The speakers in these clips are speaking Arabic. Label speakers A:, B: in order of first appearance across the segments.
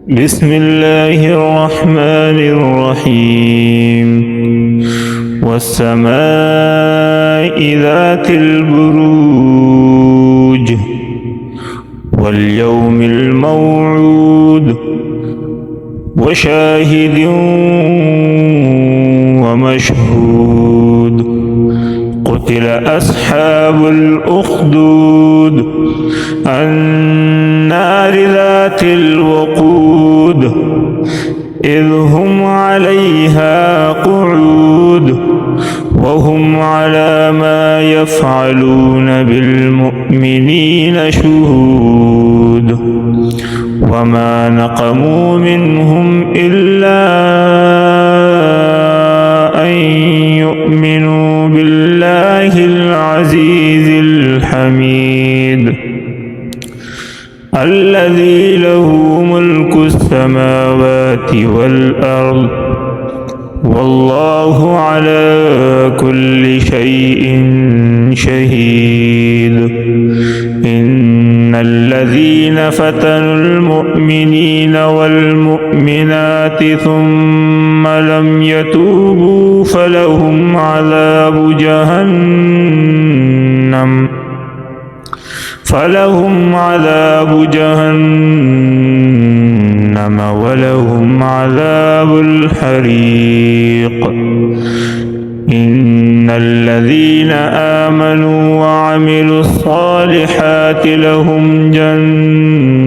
A: بسم الله الرحمن الرحيم والسماء ذات البروج واليوم الموعود وشاهد ومشهود قتل أصحاب الأخدود النار ذات الوقود إذ هم عليها قعود وهم على ما يفعلون بالمؤمنين شهود وما نقموا منهم إلا أن يؤمنوا بالله العزيز الحميد الذي له ملك السماوات والأرض والله على كل شيء شهيد إن الذين فتنوا المؤمنين والمؤمنات ثم لم يتوبوا فلهم عذاب جهنم ولهم عذاب الحريق إن الذين آمنوا وعملوا الصالحات لهم جنات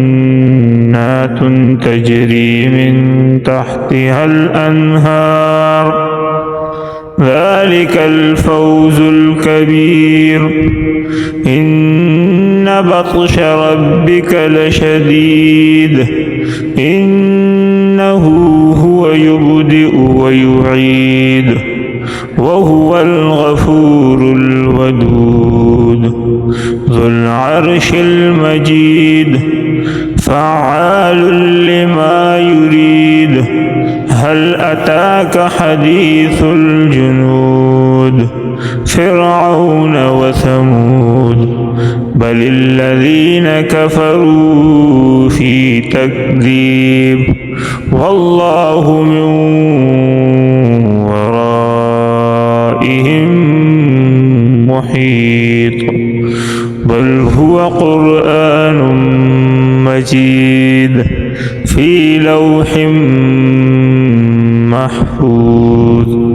A: تجري من تحتها الأنهار ذلك الفوز الكبير إن بطش ربك لشديد إنه هو يبدئ ويعيد وهو الغفور الودود ذو العرش المجيد فعال لما يريد هل أتاك حديث الجنود فرعون وثمود بل الذين كفروا في تكذيب والله من ورائهم محيط بل هو قرآن مجيد في لوح محفوظ.